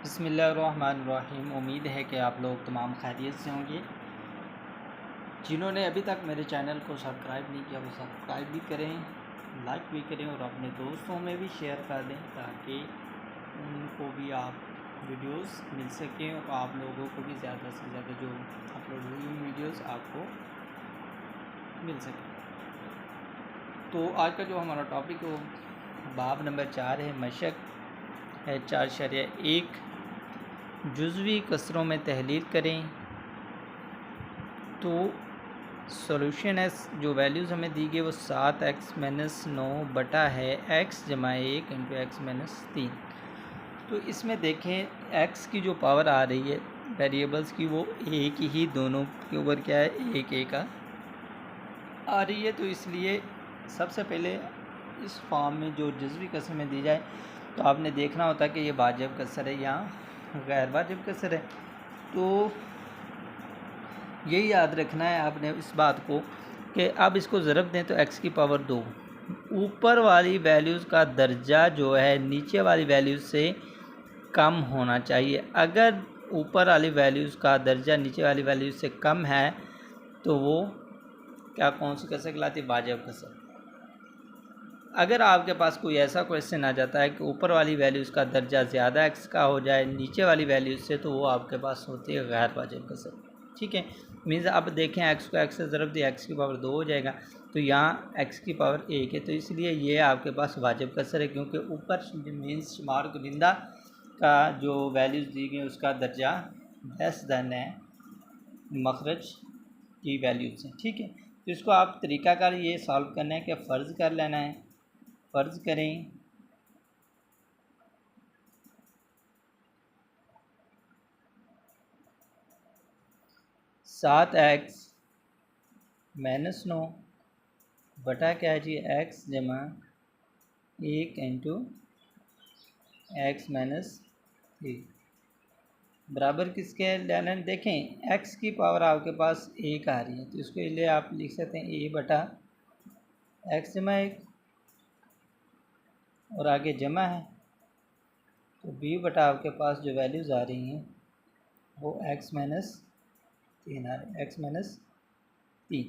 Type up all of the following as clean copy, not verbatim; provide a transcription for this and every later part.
बिस्मिल्लाहिर्रहमानिर्रहीम। उम्मीद है कि आप लोग तमाम खैरियत से होंगे। जिन्होंने अभी तक मेरे चैनल को सब्सक्राइब नहीं किया वो सब्सक्राइब भी करें, लाइक भी करें और अपने दोस्तों में भी शेयर कर दें ताकि उनको भी आप वीडियोस मिल सकें और आप लोगों को भी ज़्यादा से ज़्यादा जो अपलोड हुई वीडियोस आपको मिल सकें। तो आज का जो हमारा टॉपिक है वो बाब नंबर 4 है, मशक है 4.1 जुज़वी कसरों में तहलील करें। तो सॉल्यूशन है, जो वैल्यूज़ हमें दी गई वो 7x-9 बटा है x जमा 1 इंटू एक्स माइनस 3। तो इसमें देखें x की जो पावर आ रही है वेरिएबल्स की वो एक ही दोनों के ऊपर क्या है एक एक आ रही है। तो इसलिए सबसे पहले इस फॉर्म में जो जुज़वी कसर में दी जाए तो आपने देखना होता है कि ये वाजिब कसर है या गैर वाजिब कसर है। तो यही याद रखना है आपने इस बात को कि अब इसको ज़रब दें तो x की पावर 2 ऊपर वाली वैल्यूज़ का दर्जा जो है नीचे वाली वैल्यूज़ से कम होना चाहिए। अगर ऊपर वाली वैल्यूज़ का दर्जा नीचे वाली वैल्यूज़ से कम है तो वो क्या कौन सी कसर कहलाती है? वाजिब कसर। अगर आपके पास कोई ऐसा क्वेश्चन आ जाता है कि ऊपर वाली वैल्यूज़ का दर्जा ज़्यादा x का हो जाए नीचे वाली वैल्यूज़ से, तो वो आपके पास होती है गैर वाजिब कसर। ठीक है, मीन्स अब देखें x को x से ज़रब दिया x की पावर 2 हो जाएगा, तो यहाँ x की पावर 1 है, तो इसलिए ये आपके पास वाजिब कसर है क्योंकि ऊपर मीन्स शुमार कुनिंदा का जो वैल्यूज़ दी गई उसका दर्जा लेस दैन है मखरज की वैल्यूज़ से। ठीक है, तो इसको आप तरीक़ाकार ये सॉल्व करना है कि फ़र्ज़ कर लेना है। फ़र्ज़ करें 7x-9 बटा क्या है जी x जमा 1 इंटू एक्स माइनस 3 बराबर किसके लेना। देखें x की पावर आपके पास 1 आ रही है तो इसके लिए आप लिख सकते हैं a बटा x जमा 1 और आगे जमा है तो b बटा आपके पास जो वैल्यूज़ आ रही हैं वो x माइनस 3 आ रही है, x माइनस 3।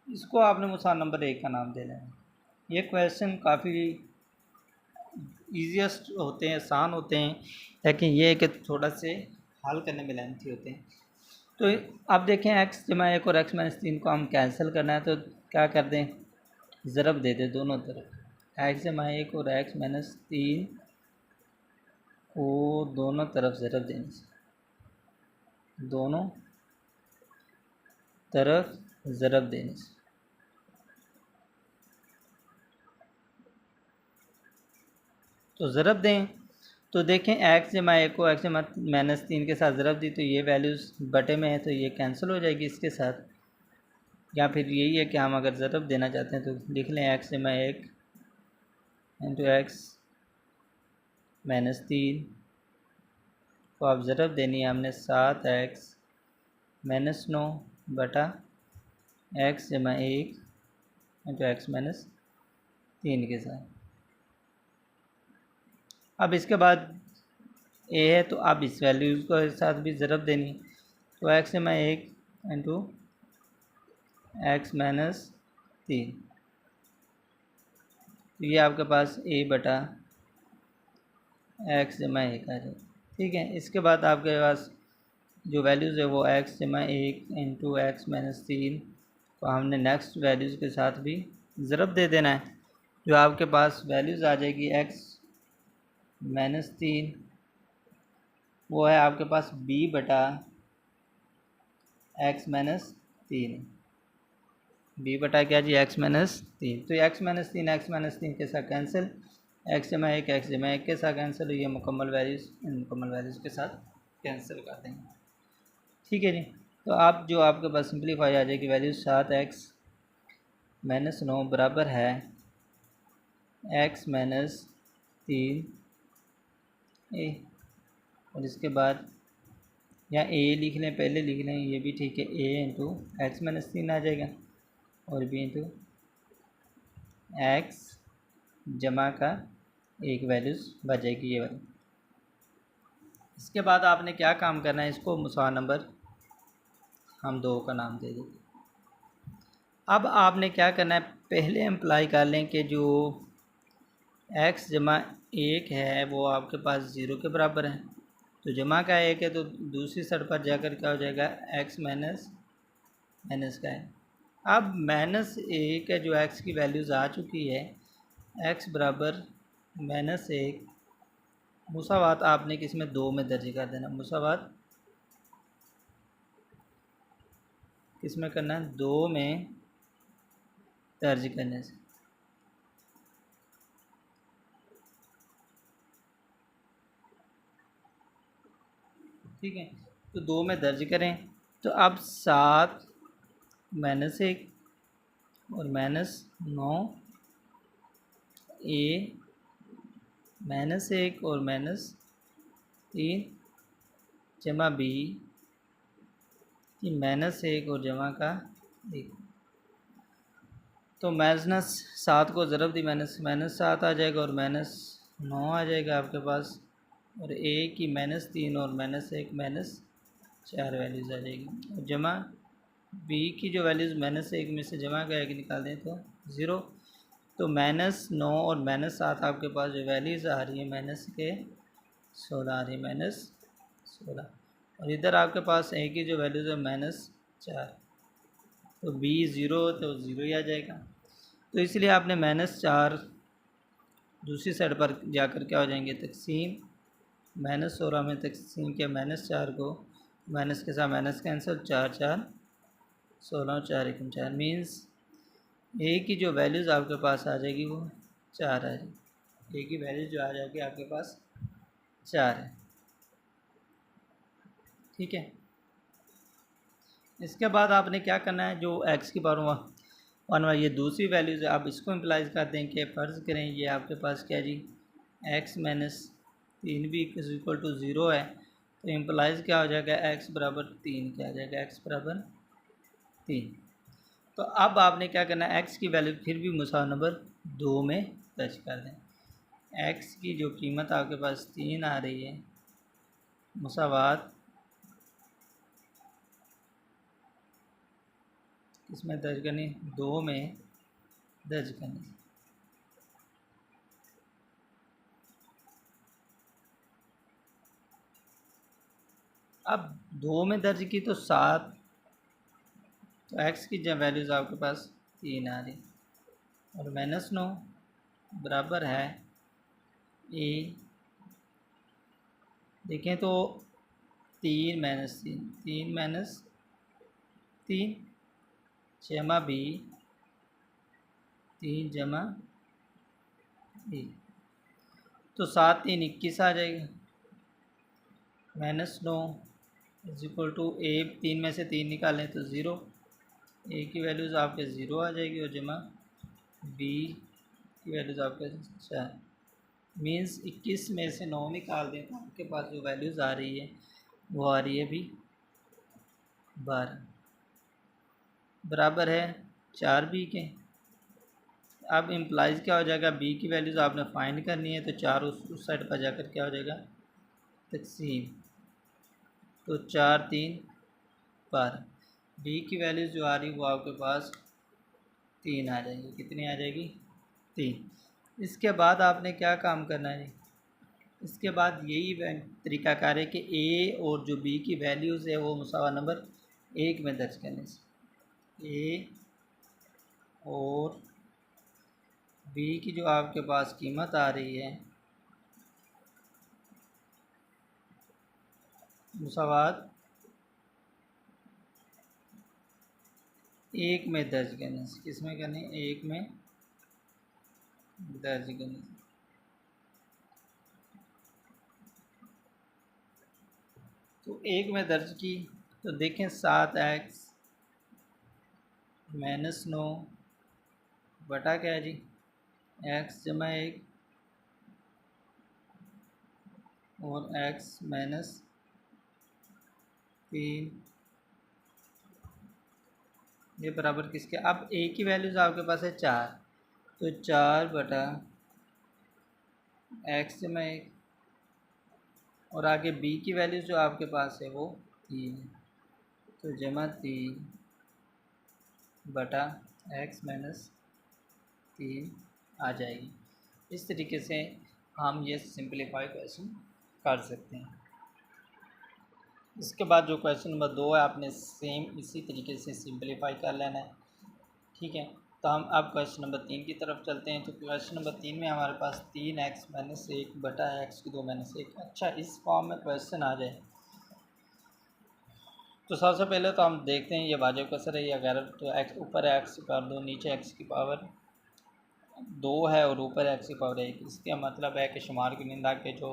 इसको आपने मिसाल नंबर 1 का नाम दे लेना। ये क्वेश्चन काफ़ी ईजीएस्ट होते हैं, आसान होते हैं, लेकिन ये है कि थोड़ा से हल करने में लेंथी होते हैं। तो अब देखें x जमा 1 और x माइनस 3 को हम कैंसिल करना है तो क्या कर दें, ज़रब दे दें दोनों तरफ। x जमा 1 और x माइनस 3 को दोनों तरफ ज़रब देने से, दोनों तरफ ज़रब देने से तो ज़रब दें तो देखें x जमा 1 को x जमा माइनस 3 के साथ ज़रब दी तो ये वैल्यूज़ बटे में है तो ये कैंसिल हो जाएगी इसके साथ। या फिर यही है कि हम अगर ज़रब देना चाहते हैं तो लिख लें x जमा 1 इंटू एक्स माइनस 3 को अब ज़रब देनी है हमने 7x माइनस 9 बटा x जमा 1 इंटू एक्स माइनस 3 के साथ। अब इसके बाद a है तो अब इस वैल्यू को साथ भी ज़रब देनी, तो x जमा 1 इंटू एक्स माइनस 3, तो ये आपके पास a बटा x जमा 1 आ जाए। ठीक है, इसके बाद आपके पास जो वैल्यूज़ है वो x जमा 1 इंटू एक्स माइनस 3 को हमने नेक्स्ट वैल्यूज़ के साथ भी ज़रब दे देना है। जो आपके पास वैल्यूज़ आ जाएगी x माइनस 3 वो है आपके पास b बटा x माइनस 3, b बटा क्या जी x माइनस 3। तो x माइनस 3 के साथ कैंसिल, x जमा 1 के साथ कैंसिल, ये मुकम्मल वैल्यूज़ के साथ कैंसिल कर देंगे। ठीक है जी, तो आप जो आपके पास सिंप्लीफाई आ जाएगी वैल्यू 7x माइनस 9 बराबर है x माइनस 3 a, और इसके बाद या a लिख लें, पहले लिख लें ये भी ठीक है, a इंटू एक्स माइनस 3 आ जाएगा और b इंटू एक्स जमा का एक वैल्यूज़ बच जाएगी ये वाली। इसके बाद आपने क्या काम करना है, इसको मुसावा नंबर हम 2 का नाम दे देंगे। अब आपने क्या करना है, पहले एम्प्लाई कर लें कि जो x जमा 1 है वो आपके पास 0 के बराबर है, तो जमा का 1 है तो दूसरी साइड पर जाकर क्या हो जाएगा, x माइनस माइनस का है। अब -1 है जो x की वैल्यूज़ आ चुकी है, x बराबर -1, मुसावात आपने किस में 2 में दर्ज कर देना, मुसावात किस में करना है, 2 में दर्ज करने से। ठीक है, तो 2 में दर्ज करें, तो अब 7 -1 और -9 a -1 और -3 जमा b की -1 और जमा का 1, तो -7 को ज़रब दी -7 आ जाएगा और -9 आ जाएगा आपके पास, और a की -3 और -1 -4 वैल्यूज़ आ जाएगी, और जमा b की जो वैल्यूज़ -1 में से जमा का 1 निकाल दें तो 0, तो -9 और -7 आपके पास जो वैल्यूज़ आ रही है -16 आ रही है, -16, और इधर आपके पास a की जो वैल्यूज़ है -4, तो b 0 तो 0 ही आ जाएगा, तो इसलिए आपने -4 दूसरी साइड पर जाकर क्या हो जाएंगे, तकसीम -16 में तकसीम किया -4 को, माइनस के साथ माइनस कैंसिल, 4 4 16 4 1 4, मीन्स ए की जो वैल्यूज़ आपके पास आ जाएगी वो 4 आ जाएगी, ए की वैल्यूज जो आ जाएगी आपके पास 4 है। ठीक है, इसके बाद आपने क्या करना है, जो एक्स की पावर 1 ये दूसरी वैल्यूज़ है, आप इसको इम्प्लाइज कर दें कि फ़र्ज़ करें ये आपके पास क्या जी, एक्स माइनस 3 भी इक्वल टू 0 है, तो इम्प्लाइज क्या हो जाएगा, एक्स बराबर 3 क्या आ जाएगा, एक्स बराबर 3। तो अब आपने क्या करना है, एक्स की वैल्यू फिर भी मुसावा नंबर 2 में दर्ज कर दें। एक्स की जो कीमत आपके पास 3 आ रही है, मुसावात इसमें दर्ज करनी, 2 में दर्ज करनी। अब 2 में दर्ज की तो 7, तो एक्स की जब वैल्यूज़ आपके पास 3 आ रही, और -9 बराबर है ए, देखें तो 3 -3 जमा b 3 जमा ए, तो 7 3 21 आ जाएगा, -9 इज इक्वल टू ए, 3 में से 3 निकालें तो 0, ए की वैल्यूज़ आपके 0 आ जाएगी, और जमा बी की वैल्यूज़ आपके 4, मीन्स 21 में से 9 निकाल दें तो आपके पास जो वैल्यूज़ आ रही है वो आ रही है भी 12, बराबर है 4 बी के। अब इम्प्लाइज क्या हो जाएगा, बी की वैल्यूज़ आपने फाइंड करनी है, तो 4 उस साइड पर जाकर क्या हो जाएगा, तकसीम, तो 4 3 12, बी की वैल्यूज़ जो आ रही वो आपके पास 3 आ जाएगी, कितनी आ जाएगी, 3। इसके बाद आपने क्या काम करना है, इसके बाद यही तरीक़ाकार है कि ए और जो बी की वैल्यूज़ है वो मुसावा नंबर 1 में दर्ज करने से, ए और बी की जो आपके पास कीमत आ रही है मुसावात 1 में दर्ज करने से, किस में करनी, 1 में दर्ज करने से। तो 1 में दर्ज की तो देखें 7x -9 बटा क्या है जी, x जमा 1 और x -3, ये बराबर किसके, अब a की वैल्यूज़ आपके पास है 4, तो 4 बटा x जमा 1 और आगे बी की वैल्यू जो आपके पास है वो 3 है, तो जमा 3 बटा x माइनस 3 आ जाएगी। इस तरीके से हम ये सिंपलीफाई क्वेश्चन कर सकते हैं। इसके बाद जो क्वेश्चन नंबर 2 है आपने सेम इसी तरीके से सिंपलीफाई कर लेना है। ठीक है, तो हम अब क्वेश्चन नंबर 3 की तरफ चलते हैं। तो क्वेश्चन नंबर 3 में हमारे पास 3x माइनस 1 बटा x की 2 माइनस 1। अच्छा, इस फॉर्म में क्वेश्चन आ जाए तो सबसे पहले तो हम देखते हैं ये वाजिब कसर है या गैर। तो x ऊपर x की पावर 2 नीचे x की पावर 2 है और ऊपर x की पावर 1। इसका मतलब है कि शुमार की निंदा के जो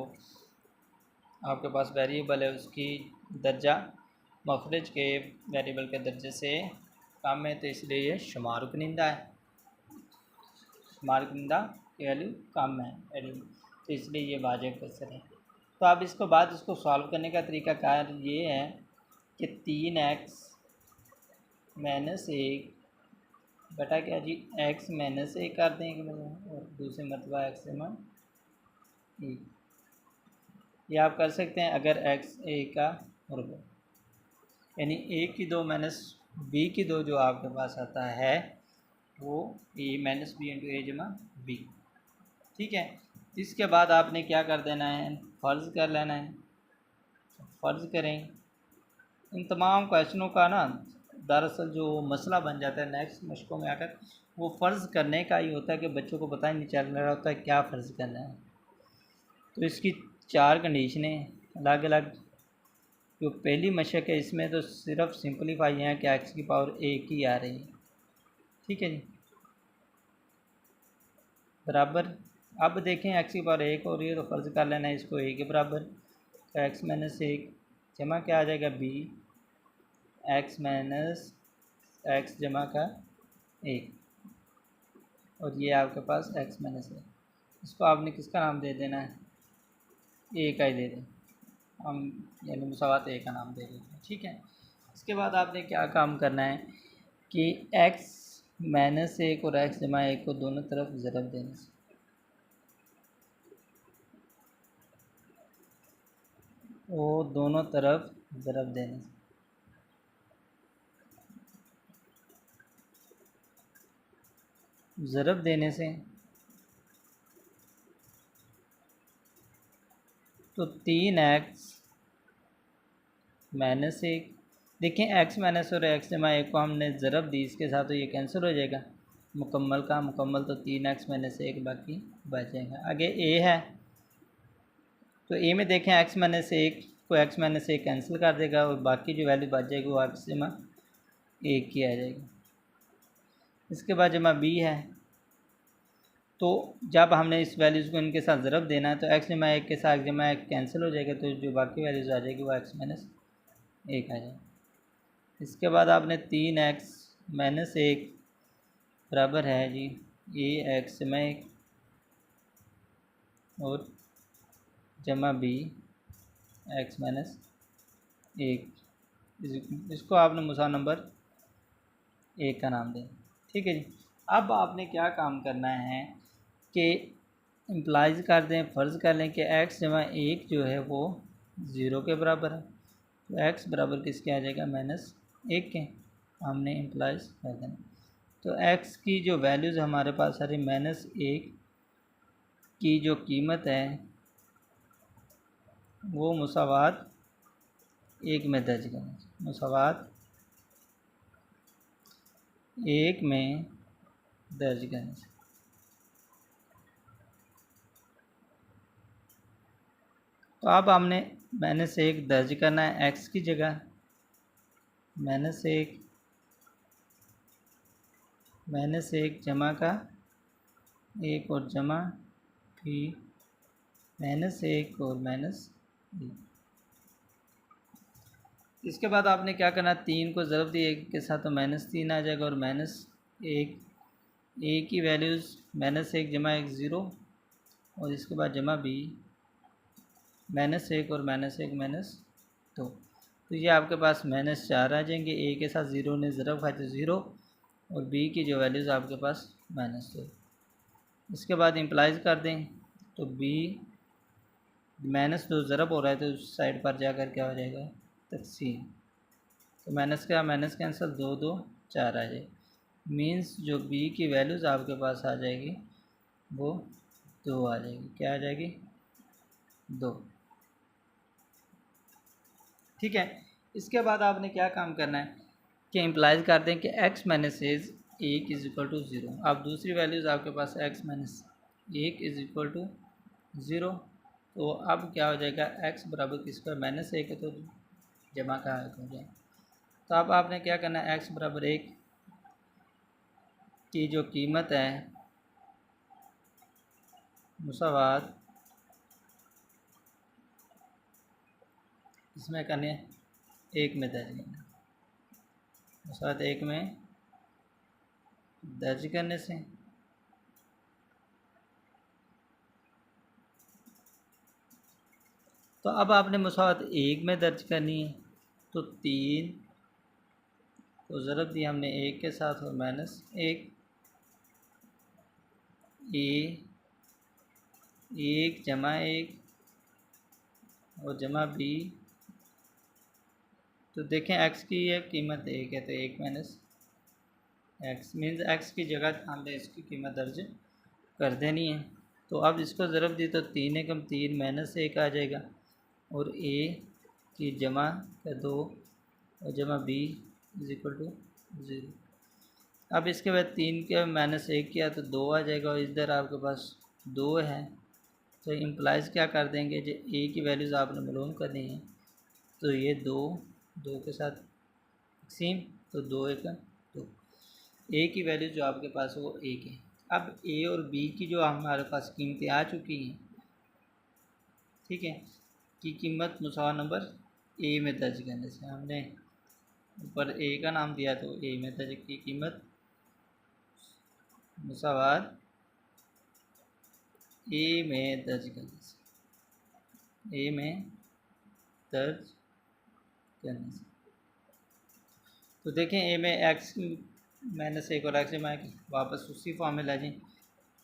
आपके पास वेरिएबल है उसकी दर्जा मखरज के वेरिएबल के दर्जे से कम है, तो इसलिए ये शुमार कुनिंदा है। शुमार कुनिंदा की वैल्यू कम है वेरिएबल, तो इसलिए ये वाजिब कसर है। तो अब इसको बाद इसको सॉल्व करने का तरीका कार ये है कि 3x माइनस 1 बटा क्या जी x माइनस 1 कर देंगे और दूसरे मतलब x जमा 1। ये आप कर सकते हैं अगर x a का वर्ग, यानी a की 2 माइनस b की 2 जो आपके पास आता है वो a माइनस बी इंटू ए जमा बी। ठीक है, इसके बाद आपने क्या कर देना है, फ़र्ज़ कर लेना है। फ़र्ज़ करें इन तमाम क्वेश्चनों का ना दरअसल जो मसला बन जाता है नेक्स्ट मशकों में आकर, वो फ़र्ज़ करने का ही होता है कि बच्चों को पता ही नहीं चल रहा होता है क्या फ़र्ज़ करना है। तो इसकी 4 कंडीशनें अलग अलग। जो पहली मशक है इसमें तो सिर्फ सिंपलीफाई है कि x की पावर 1 ही आ रही है। ठीक है जी, बराबर। अब देखें x की पावर 1 हो रही है तो फ़र्ज़ कर लेना है इसको a के बराबर, तो x माइनस 1 जमा क्या आ जाएगा b x माइनस x जमा का 1, और ये आपके पास x माइनस 1। इसको आपने किसका नाम दे देना है, a का ही दे दें हम, यानी मुसावात a का नाम दे देते हैं। ठीक है, इसके बाद आपने क्या काम करना है कि x माइनस 1 और x जमा 1 को दोनों तरफ ज़रब देने से, वो दोनों तरफ ज़रब देने से, ज़रब देने से तो 3x माइनस 1, देखें x माइनस और x जमा 1 को हमने ज़रब दी इसके साथ, तो ये कैंसिल हो जाएगा। मुकम्मल का मुकम्मल तो 3x माइनस 1 बाकी बच जाएगा। आगे a है तो a में देखें x माइनस 1 को x माइनस 1 कैंसिल कर देगा और बाकी जो वैल्यू बच जाएगी वो x जमा 1 की आ जाएगी। इसके बाद जमा b है, तो जब हमने इस वैल्यूज़ को इनके साथ ज़रब देना है तो x जमा 1 के साथ जमा 1 कैंसिल हो जाएगा, तो जो बाकी वैल्यूज़ आ जाएगी वो x माइनस 1 आ जाएगी। इसके बाद आपने 3x माइनस 1 बराबर है जी a x जमा 1 और जमा b x माइनस 1, इसको आपने मुसा नंबर 1 का नाम दें। ठीक है जी, अब आपने क्या काम करना है कि इम्प्लाइज कर दें, फ़र्ज़ कर लें कि x जमा 1 जो है वो 0 के बराबर है, तो x बराबर किसके आ जाएगा माइनस 1 के, हमने इम्प्लाइज कर देना। तो x की जो वैल्यूज़ हमारे पास आ रही माइनस 1 की जो कीमत है वो मुसावात 1 में दर्ज करें, मुसावात 1 में दर्ज करें। तो अब हमने माइनस 1 दर्ज करना है x की जगह, माइनस 1 जमा का 1 और जमा भी माइनस 1 और माइनस 1। इसके बाद आपने क्या करना, 3 को ज़रब दिए 1 के साथ तो माइनस 3 आ जाएगा और माइनस 1 a की वैल्यूज़ माइनस 1 जमा 1 0 और इसके बाद जमा b माइनस 1 और माइनस 1 माइनस 2, तो ये आपके पास माइनस 4 आ जाएंगे। a के साथ 0 ने ज़रब खाए तो 0 और b की जो वैल्यूज़ आपके पास माइनस 2। इसके बाद इम्प्लाइज कर दें तो b माइनस 2 ज़रब हो रहा है तो उस साइड पर जाकर क्या हो जाएगा, तकसीम। तो माइनस क्या, माइनस कैंसिल, 2 2 4 आ जाएगा। मीन्स जो बी की वैल्यूज़ आपके पास आ जाएगी वो 2 आ जाएगी। क्या आ जाएगी, 2। ठीक है। इसके बाद आपने क्या काम करना है कि इम्प्लाइज कर दें कि x माइनस एक इज़ इक्वल टू ज़ीरो। अब दूसरी वैल्यूज़ आपके पास x माइनस एक इज़ इक्वल टू ज़ीरो। तो अब क्या हो जाएगा, x बराबर किसका, माइनस एक है तो जमा का हो जाएगा। तो अब आपने क्या करना है, x बराबर एक की जो कीमत है मुसावात इसमें करने एक में दर्ज करना, मुसावात एक में दर्ज करने से तो अब आपने मुसावात एक में दर्ज करनी है। तो 3 को ज़रब दिया हमने एक के साथ और माइनस एक, एक जमा एक और जमा बी। तो देखें x की ये कीमत एक है तो एक माइनस एक्स मीन्स x की जगह हमने इसकी कीमत दर्ज कर देनी है। तो अब इसको ज़रब दी तो 3 एकम 3 माइनस एक आ जाएगा और a की जमा का 2 और जमा b इज इक्वल टू 0। अब इसके बाद 3 के माइनस एक किया तो 2 आ जाएगा और इधर आपके पास 2 है। तो इम्प्लाइज क्या कर देंगे, जो a की वैल्यूज़ आपने मालूम करनी है तो ये 2 2 के साथ तकसीम, तो 2 एक 2। ए की वैल्यू जो आपके पास है वो एक है। अब ए और बी की जो हमारे पास कीमतें आ चुकी हैं, ठीक है, की कीमत मुसावा नंबर ए में दर्ज करने से हमने ऊपर ए का नाम दिया तो ए में दर्ज की कीमत मुसावात ए में दर्ज करने से, ए में दर्ज करने से। तो देखें ए में एक्स माइनस एक और एक्स जमा वापस उसी फॉर्म में ला जाए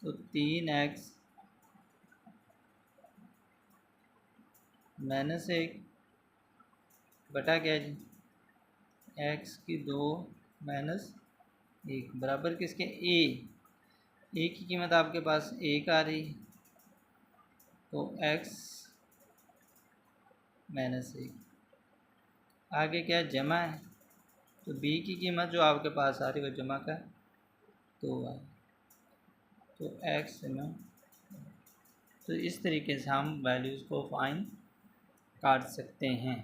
तो 3x माइनस एक बटा क्या जी, एक्स की 2 माइनस एक बराबर किसके, ए की कीमत आपके पास एक आ रही तो x माइनस एक, आगे क्या जमा है तो b की कीमत जो आपके पास आ रही है वो जमा का 2 है तो x जमा। तो इस तरीके से हम वैल्यूज़ को फाइन काट सकते हैं।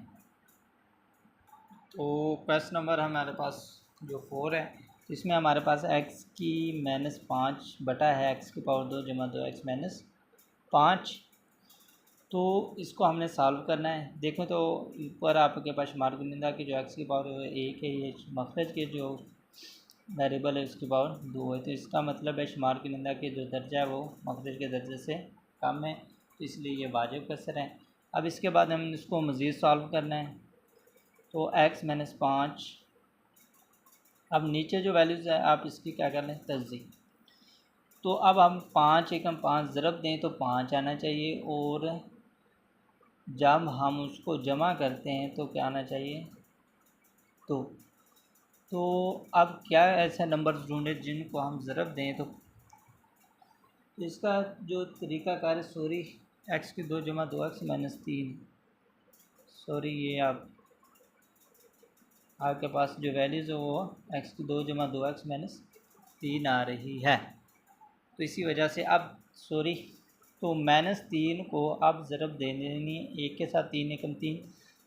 तो क्वेश्चन नंबर हमारे पास जो 4 है इसमें हमारे पास x की माइनस 5 बटा है x की पावर 2 जमा 2x माइनस 5। तो इसको हमने सॉल्व करना है। देखें तो ऊपर आपके पास शुमार कुनिंदा की जो x की पावर एक है, ये मखरज के जो वेरिएबल है उसकी पावर 2 है। तो इसका मतलब है शुमार कुनिंदा के जो दर्जा है वो मखरज के दर्जे से कम है, तो इसलिए ये वाजिब कसर है। अब इसके बाद हम इसको मज़ीद सॉल्व करना है। तो x माइनस 5, अब नीचे जो वैल्यूज़ है आप इसकी क्या कर लें, तस्दीक। तो अब हम 5 एकम 5 ज़रब दें तो 5 आना चाहिए और जब हम उसको जमा करते हैं तो क्या आना चाहिए, तो अब क्या ऐसा नंबर ढूंढें जिनको हम ज़रब दें तो इसका जो तरीक़ाकार है, सॉरी x की 2 जमा 2x माइनस 3, सॉरी ये आपके पास जो वैल्यूज़ है वो x की 2 जमा 2x माइनस 3 आ रही है। तो इसी वजह से अब सॉरी तो माइनस 3 को अब ज़रब दे देनी है, एक के साथ 3 एकम 3।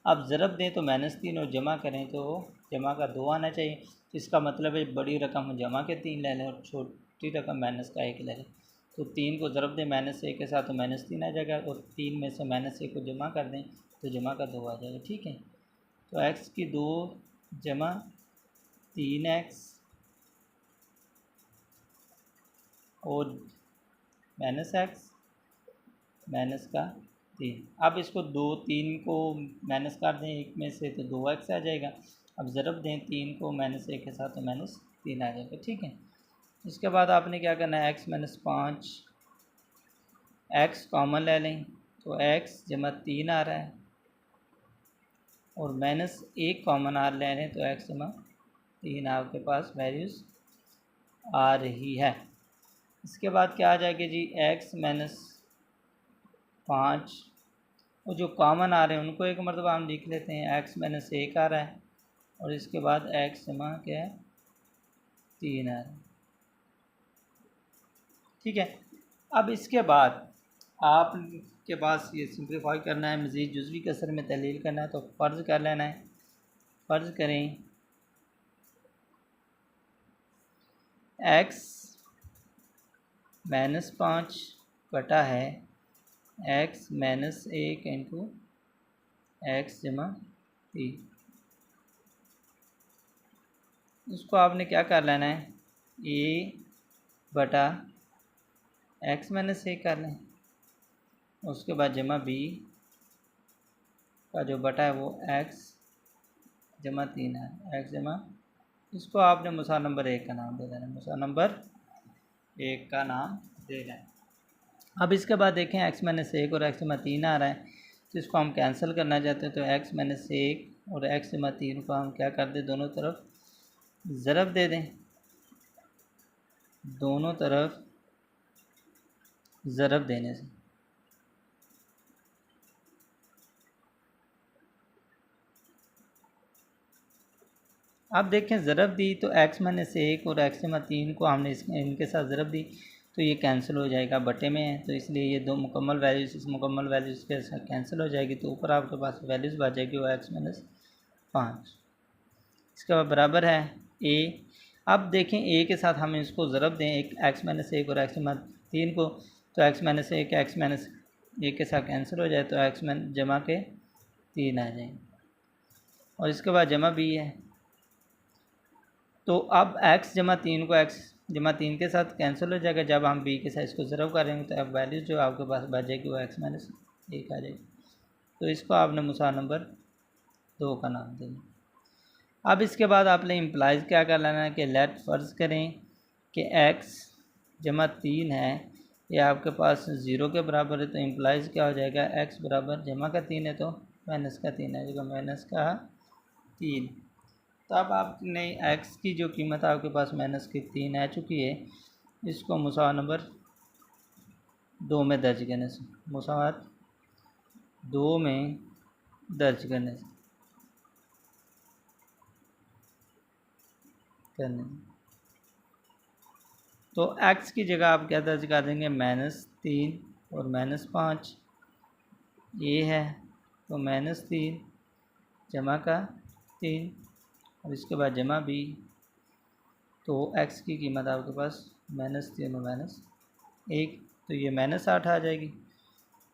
अब ज़रब दें तो माइनस 3 और जमा करें तो जमा का 2 आना चाहिए। तो इसका मतलब है बड़ी रकम जमा के 3 ले लें और छोटी रकम माइनस का 1 ले लें। तो 3 को ज़रब दें माइनस 1 के साथ तो माइनस 3 आ जाएगा और 3 में से माइनस 1 को जमा कर दें तो जमा का 2 आ जाएगा। ठीक है, तो x की 2 जमा 3x और माइनस एक्स माइनस का 3। अब इसको 2 3 को माइनस कर दें एक में से तो 2x आ जाएगा। अब ज़रब दें 3 को माइनस 1 के साथ तो माइनस 3 आ जाएगा। ठीक है, इसके बाद आपने क्या करना है, x माइनस 5 x कॉमन ले लें तो एक्स जमा 3 आ रहा है, और माइनस 1 कॉमन आ ले रहे हैं तो एक्स जमा 3 आपके पास वैल्यूज़ आ रही है। इसके बाद क्या आ जाएगी जी, एक्स माइनस 5, और जो कॉमन आ रहे हैं उनको एक मरतबा हम लिख लेते हैं, एक्स माइनस 1 आ रहा है, और इसके बाद एक्स जमा क्या है 3 आ रहा है। ठीक है, अब इसके बाद आपके पास ये सिंप्लीफाई करना है, मज़ीद जुज़वी कसर में तहलील करना है, तो फ़र्ज़ कर लेना है। फ़र्ज़ करें एक्स माइनस 5 बटा है एक्स माइनस 1 इंटू एक्स जमा 3। उसको आपने क्या कर लेना है, ए बटा एक्स माइनस 1 कर लें, उसके बाद जमा बी का जो बटा है वो एक्स जमा 3 है, एक्स जमा, इसको आपने मुसा नंबर 1 का नाम दे देना, मुसा नंबर 1 का नाम दे देना। अब इसके बाद देखें एक्स माइनस 1 और एक्स जमा 3 आ रहा है, तो इसको हम कैंसिल करना चाहते हैं, तो एक्स माइनस 1 और एक्स जमा 3 को हम क्या कर दें, दोनों तरफ ज़रब दे दें, दोनों तरफ ज़रब देने से आप देखें ज़रब दी तो एक्स माइनस 1 और एक्स जमा 3 को हमने इनके साथ ज़रब दी तो ये कैंसिल हो जाएगा, बटे में है, तो इसलिए ये दो मुकम्मल वैल्यूज़ इस मुकम्मल वैल्यूज़ के साथ कैंसिल हो जाएगी, तो ऊपर आपके पास वैल्यूज़ बच जाएगी वो एक्स माइनस 5। इसके बाद बराबर है ए। अब देखें ए के साथ हम इसको ज़रब दें, एक एक्स माइनस 1 और एक्स जमा 3 को, तो एक्स माइनस 1 एक्स माइनस 1 के साथ कैंसिल हो जाए तो एक्स जमा के 3 आ जाएंगे, और इसके बाद जमा बी है, तो अब एक्स जमा 3 को एक्स जमा 3 के साथ कैंसिल हो जाएगा, जब हम बी के साथ इसको ज़रब करेंगे तो अब वैल्यू जो आपके पास बच जाएगी वो एक्स माइनस 1 आ जाएगी, तो इसको आपने मुसा नंबर 2 का नाम देना। अब इसके बाद आपने इम्प्लाइज क्या कर लेना है कि लेट फ़र्ज़ करें कि एक्स जमा 3 है, ये आपके पास 0 के बराबर है, तो इम्प्लाइज क्या हो जाएगा, एक्स बराबर जमा का 3 है तो माइनस का 3 है, माइनस का 3। तो अब आपने एक्स की जो कीमत आपके पास माइनस की 3 आ चुकी है, इसको मुसावा नंबर 2 में दर्ज करने से, मुसावात 2 में दर्ज करने से तो एक्स की जगह आप क्या दर्ज कर देंगे, -3 और -5, ये है तो -3 जमा का 3, और इसके बाद जमा बी, तो एक्स की कीमत आपके पास -3 और -1, तो ये -8 आ जाएगी,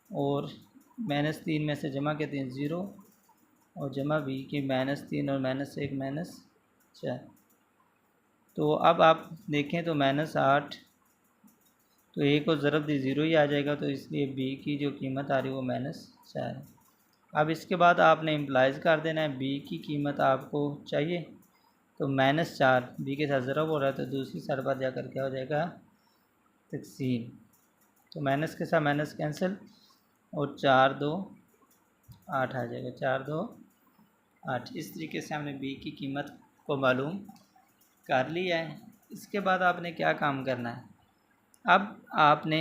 और -3 में से जमा के 3 0, और जमा बी की -3 और -1 -4। तो अब आप देखें तो -8, तो ए को ज़रब दी 0 ही आ जाएगा, तो इसलिए बी की जो कीमत आ रही है वो -4 है। अब इसके बाद आपने इम्प्लाइज कर देना है, बी की कीमत आपको चाहिए तो -4 बी के साथ ज़रब हो रहा है, तो दूसरी साइड पर जाकर क्या हो जाएगा, तकसीम, तो माइनस के साथ माइनस कैंसिल, और 4 2 8 आ जाएगा, 4 2 8। इस तरीके से हमने बी की कीमत को मालूम कर लिया है। इसके बाद आपने क्या काम करना है, अब आपने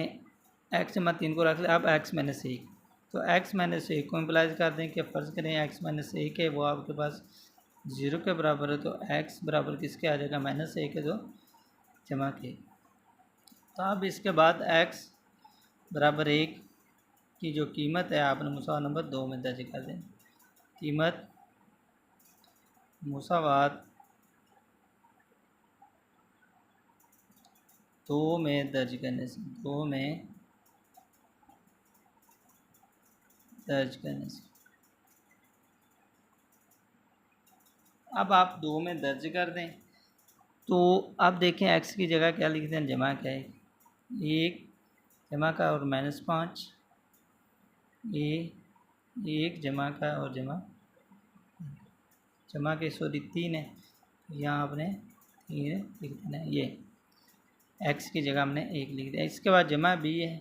एक्स जमा 3 को रख लिया, अब एक्स माइनस 1, तो एक्स माइनस 1 को इम्प्लाइज कर दें कि फ़र्ज़ करें एक्स माइनस 1 है वो आपके पास 0 के बराबर है, तो एक्स बराबर किसके आ जाएगा, -1 है, तो जमा के। तो अब इसके बाद एक्स बराबर 1 की जो कीमत है आपने मुसावा नंबर 2 में दर्ज कर दें, कीमत मुसावात 2 में दर्ज करने से, 2 में दर्ज करने से, अब आप 2 में दर्ज कर दें, तो आप देखें एक्स की जगह क्या लिख दें, जमा क्या है, 1 जमा का और -5, ये 1 जमा का और जमा के सॉरी 3 है, यहाँ आपने 3 लिख देना है, ये एक्स की जगह हमने 1 लिख दिया। इसके बाद जमा बी है,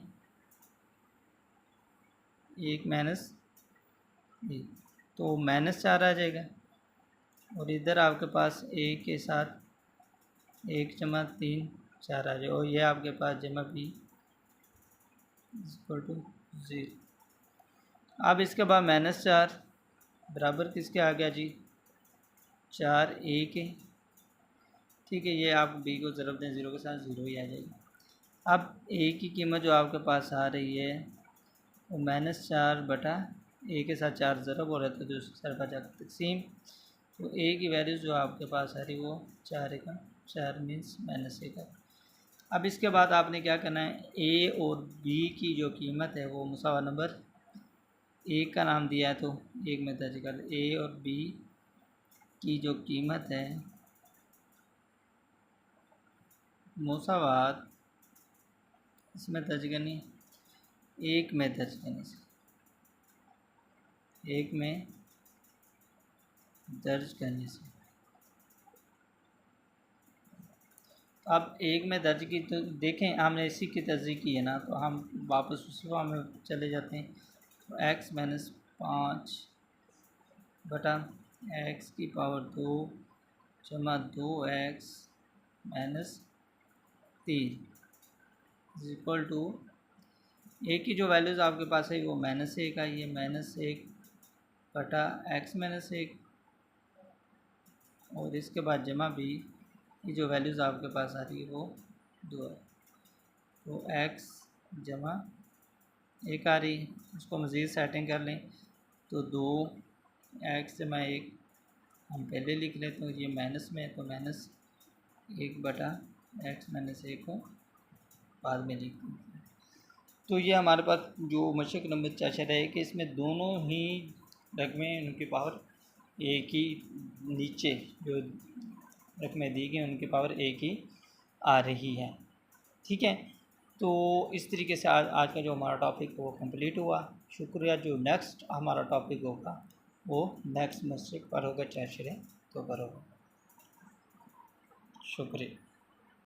1 माइनस ए, तो -4 आ जाएगा। और इधर आपके पास ए के साथ 1 जमा 3 4 आ जाएगा, और ये आपके पास जमा बी इक्वल टू 0। अब इसके बाद -4 बराबर किसके आ गया जी, 4 ए के। ठीक है, ये आप बी को ज़रब दें 0 के साथ, 0 ही आ जाएगी। अब ए की कीमत जो आपके पास आ रही है वो -4 बटा ए के साथ 4 ज़रब हो रहा था, तो उसके साथ बचा तकसीम। तो ए की वैल्यू जो आपके पास आ रही वो 4 का 4 मीन्स -1 का। अब इसके बाद आपने क्या करना है, ए और बी की जो कीमत है वो मुसावा नंबर एक का नाम दिया है तो एक में दर्ज कर, ए और बी की जो कीमत है मुसावात इसमें दर्ज करनी, एक में दर्ज करने से, एक में दर्ज करने से। अब एक में दर्ज की तो देखें, हमने इसी की तस्दीक की है ना, तो हम वापस उसी फॉर्म में चले जाते हैं। तो x माइनस 5 बटा x की पावर 2 जमा 2x माइनस 3 इक्वल टू ए की जो वैल्यूज़ आपके पास है वो -1 आई है, -1 बटा x -1, और इसके बाद जमा बी की जो वैल्यूज़ आपके पास आ रही है वो 2 है। तो x जमा 1 आ रही है, उसको मज़ीद सेटिंग कर लें तो 2x जमा 1 हम पहले लिख लेते हैं, ये माइनस में है तो -1 बटा x -1 को बाद में लिख दें। तो ये हमारे पास जो मशक नंबर 4 है कि इसमें दोनों ही रकमें उनकी पावर एक ही, नीचे जो रकमें दी गई उनकी पावर एक ही आ रही है। ठीक है, तो इस तरीके से आज का जो हमारा टॉपिक वो कंप्लीट हुआ। शुक्रिया। जो नेक्स्ट हमारा टॉपिक होगा वो नेक्स्ट मशक पर होगा, 4 तो पर होगा। शुक्रिया।